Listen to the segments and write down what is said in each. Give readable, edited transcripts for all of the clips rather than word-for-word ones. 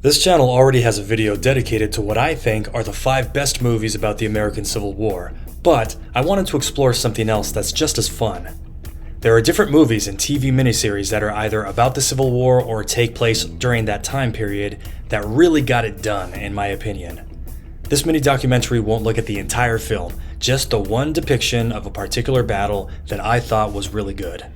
This channel already has a video dedicated to what I think are the 5 best movies about the American Civil War, but I wanted to explore something else that's just as fun. There are different movies and TV miniseries that are either about the Civil War or take place during that time period that really got it done, in my opinion. This mini documentary won't look at the entire film, just the one depiction of a particular battle that I thought was really good.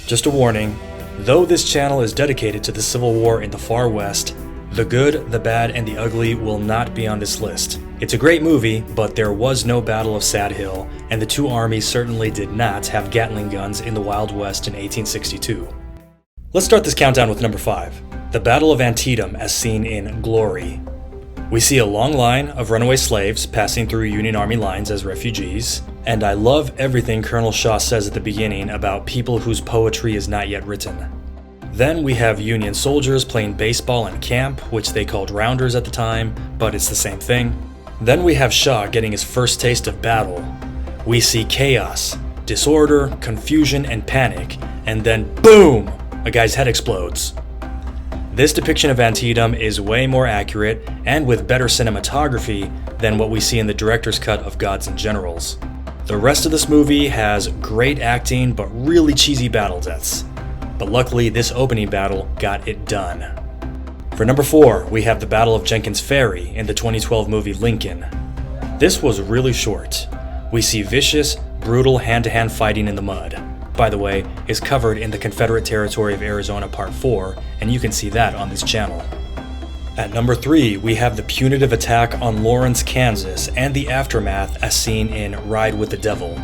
Just a warning, though this channel is dedicated to the Civil War in the Far West, the good, the bad, and the ugly will not be on this list. It's a great movie, but there was no Battle of Sad Hill, and the two armies certainly did not have Gatling guns in the Wild West in 1862. Let's start this countdown with number 5, the Battle of Antietam as seen in Glory. We see a long line of runaway slaves passing through Union Army lines as refugees, and I love everything Colonel Shaw says at the beginning about people whose poetry is not yet written. Then we have Union soldiers playing baseball in camp, which they called rounders at the time, but it's the same thing. Then we have Shaw getting his first taste of battle. We see chaos, disorder, confusion, and panic, and then boom! A guy's head explodes. This depiction of Antietam is way more accurate and with better cinematography than what we see in the director's cut of Gods and Generals. The rest of this movie has great acting but really cheesy battle deaths. But luckily, this opening battle got it done. For number 4, we have the Battle of Jenkins Ferry in the 2012 movie Lincoln. This was really short. We see vicious, brutal hand-to-hand fighting in the mud. By the way, is covered in the Confederate Territory of Arizona Part 4, and you can see that on this channel. At number 3, we have the punitive attack on Lawrence, Kansas, and the aftermath as seen in Ride with the Devil.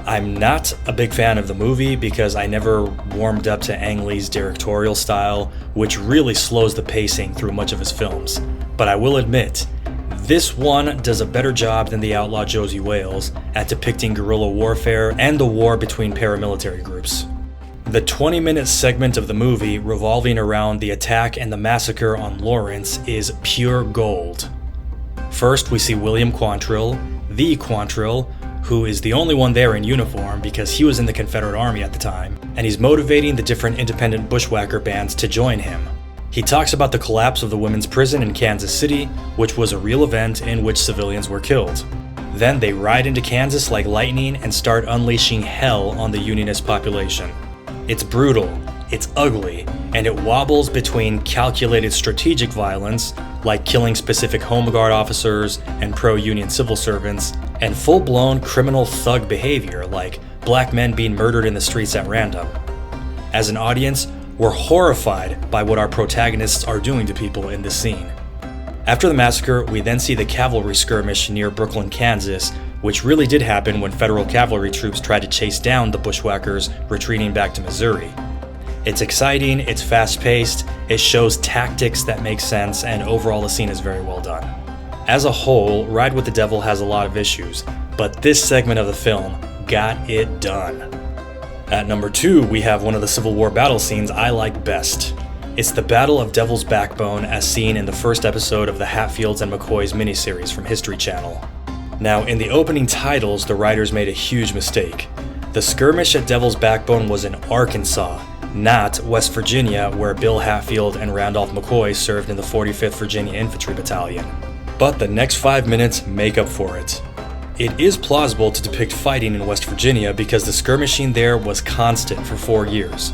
I'm not a big fan of the movie because I never warmed up to Ang Lee's directorial style, which really slows the pacing through much of his films. But I will admit, this one does a better job than the outlaw Josie Wales at depicting guerrilla warfare and the war between paramilitary groups. The 20-minute segment of the movie revolving around the attack and the massacre on Lawrence is pure gold. First, we see William Quantrill, the Quantrill, who is the only one there in uniform because he was in the Confederate Army at the time, and he's motivating the different independent bushwhacker bands to join him. He talks about the collapse of the women's prison in Kansas City, which was a real event in which civilians were killed. Then they ride into Kansas like lightning and start unleashing hell on the Unionist population. It's brutal, it's ugly, and it wobbles between calculated strategic violence, like killing specific Home Guard officers and pro-Union civil servants, and full-blown criminal thug behavior, like black men being murdered in the streets at random. As an audience, we're horrified by what our protagonists are doing to people in this scene. After the massacre, we then see the cavalry skirmish near Brooklyn, Kansas, which really did happen when federal cavalry troops tried to chase down the bushwhackers retreating back to Missouri. It's exciting, it's fast-paced, it shows tactics that make sense, and overall the scene is very well done. As a whole, Ride with the Devil has a lot of issues, but this segment of the film got it done. At number 2, we have one of the Civil War battle scenes I like best. It's the Battle of Devil's Backbone as seen in the first episode of the Hatfields and McCoys miniseries from History Channel. Now, in the opening titles, the writers made a huge mistake. The skirmish at Devil's Backbone was in Arkansas, not West Virginia, where Bill Hatfield and Randolph McCoy served in the 45th Virginia Infantry Battalion. But the next 5 minutes make up for it. It is plausible to depict fighting in West Virginia because the skirmishing there was constant for 4 years.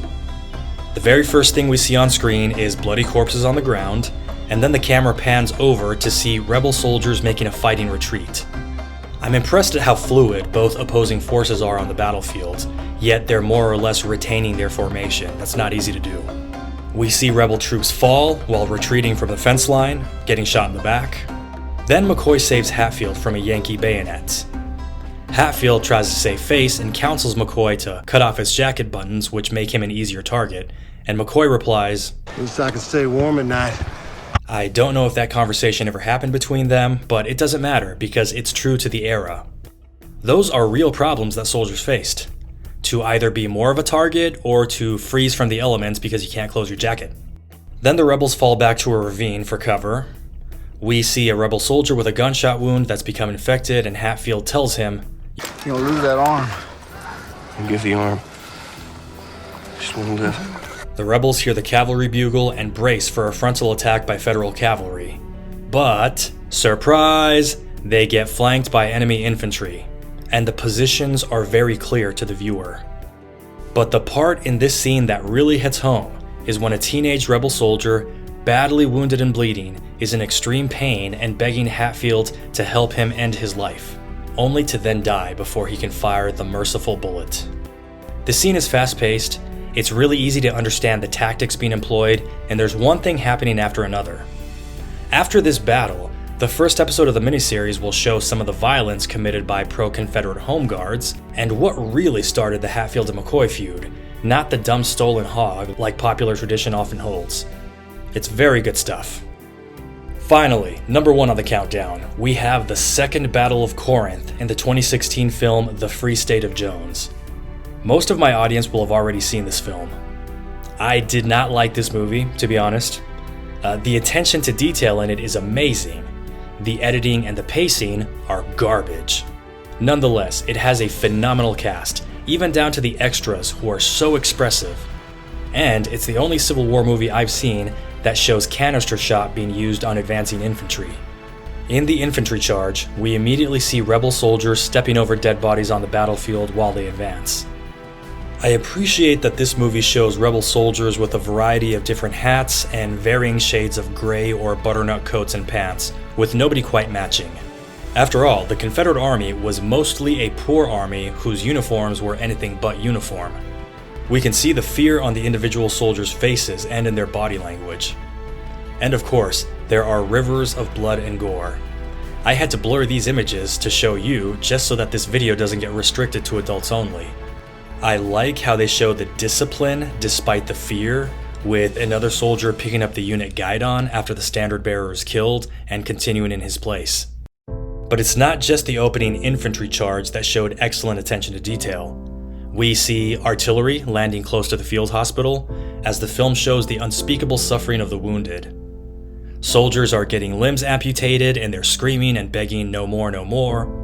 The very first thing we see on screen is bloody corpses on the ground, and then the camera pans over to see rebel soldiers making a fighting retreat. I'm impressed at how fluid both opposing forces are on the battlefield, yet they're more or less retaining their formation. That's not easy to do. We see rebel troops fall while retreating from the fence line, getting shot in the back. Then McCoy saves Hatfield from a Yankee bayonet. Hatfield tries to save face and counsels McCoy to cut off his jacket buttons, which make him an easier target, and McCoy replies, "At least I can stay warm at night." I don't know if that conversation ever happened between them, but it doesn't matter because it's true to the era. Those are real problems that soldiers faced. To either be more of a target or to freeze from the elements because you can't close your jacket. Then the rebels fall back to a ravine for cover. We see a rebel soldier with a gunshot wound that's become infected, and Hatfield tells him, "You're gonna lose that arm." And give the arm. Just won't live. The rebels hear the cavalry bugle and brace for a frontal attack by Federal cavalry. But, surprise, they get flanked by enemy infantry, and the positions are very clear to the viewer. But the part in this scene that really hits home is when a teenage rebel soldier, badly wounded and bleeding, is in extreme pain and begging Hatfield to help him end his life, only to then die before he can fire the merciful bullet. The scene is fast-paced, it's really easy to understand the tactics being employed, and there's one thing happening after another. After this battle, the first episode of the miniseries will show some of the violence committed by pro-Confederate home guards, and what really started the Hatfield and McCoy feud, not the dumb stolen hog like popular tradition often holds. It's very good stuff. Finally, number 1 on the countdown, we have the Second Battle of Corinth in the 2016 film The Free State of Jones. Most of my audience will have already seen this film. I did not like this movie, to be honest. The attention to detail in it is amazing. The editing and the pacing are garbage. Nonetheless, it has a phenomenal cast, even down to the extras who are so expressive. And it's the only Civil War movie I've seen that shows canister shot being used on advancing infantry. In the infantry charge, we immediately see rebel soldiers stepping over dead bodies on the battlefield while they advance. I appreciate that this movie shows rebel soldiers with a variety of different hats and varying shades of gray or butternut coats and pants, with nobody quite matching. After all, the Confederate Army was mostly a poor army whose uniforms were anything but uniform. We can see the fear on the individual soldiers' faces and in their body language. And of course, there are rivers of blood and gore. I had to blur these images to show you just so that this video doesn't get restricted to adults only. I like how they show the discipline despite the fear, with another soldier picking up the unit guidon after the standard bearer is killed and continuing in his place. But it's not just the opening infantry charge that showed excellent attention to detail. We see artillery landing close to the field hospital, as the film shows the unspeakable suffering of the wounded. Soldiers are getting limbs amputated and they're screaming and begging no more, no more.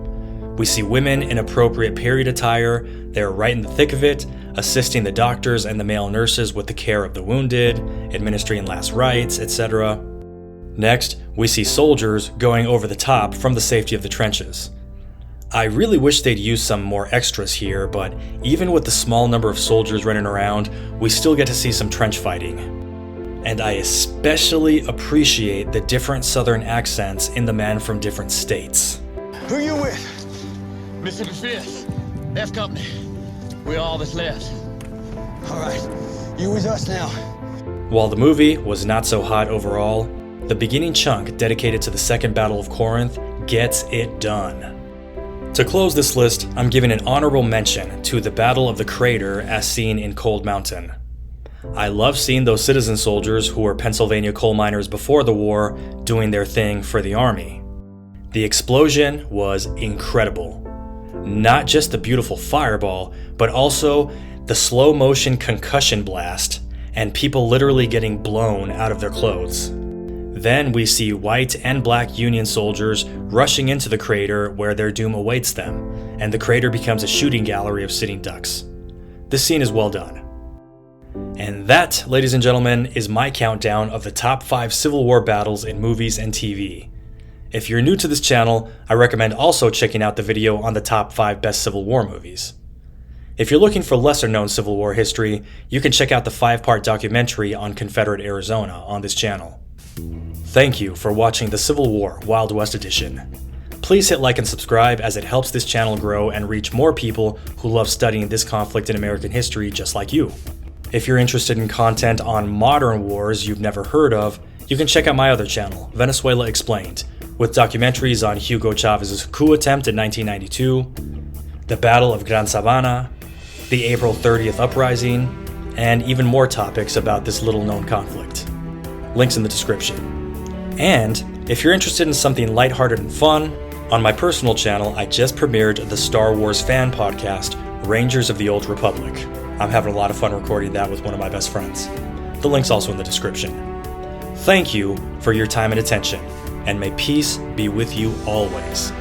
We see women in appropriate period attire, they're right in the thick of it, assisting the doctors and the male nurses with the care of the wounded, administering last rites, etc. Next, we see soldiers going over the top from the safety of the trenches. I really wish they'd use some more extras here, but even with the small number of soldiers running around, we still get to see some trench fighting. And I especially appreciate the different southern accents in the men from different states. Who you with? Mississippi 5th, F Company. We're all that's left. All right, you with us now. While the movie was not so hot overall, the beginning chunk dedicated to the Second Battle of Corinth gets it done. To close this list, I'm giving an honorable mention to the Battle of the Crater as seen in Cold Mountain. I love seeing those citizen soldiers who were Pennsylvania coal miners before the war doing their thing for the army. The explosion was incredible. Not just the beautiful fireball, but also the slow motion concussion blast and people literally getting blown out of their clothes. Then we see white and black Union soldiers rushing into the crater where their doom awaits them, and the crater becomes a shooting gallery of sitting ducks. This scene is well done. And that, ladies and gentlemen, is my countdown of the top 5 Civil War battles in movies and TV. If you're new to this channel, I recommend also checking out the video on the top 5 best Civil War movies. If you're looking for lesser known Civil War history, you can check out the 5-part documentary on Confederate Arizona on this channel. Thank you for watching the Civil War Wild West Edition. Please hit like and subscribe as it helps this channel grow and reach more people who love studying this conflict in American history just like you. If you're interested in content on modern wars you've never heard of, you can check out my other channel, Venezuela Explained, with documentaries on Hugo Chávez's coup attempt in 1992, the Battle of Gran Sabana, the April 30th uprising, and even more topics about this little-known conflict. Links in the description. And if you're interested in something lighthearted and fun, on my personal channel I just premiered the Star Wars fan podcast, Rangers of the Old Republic. I'm having a lot of fun recording that with one of my best friends. The link's also in the description. Thank you for your time and attention, and may peace be with you always.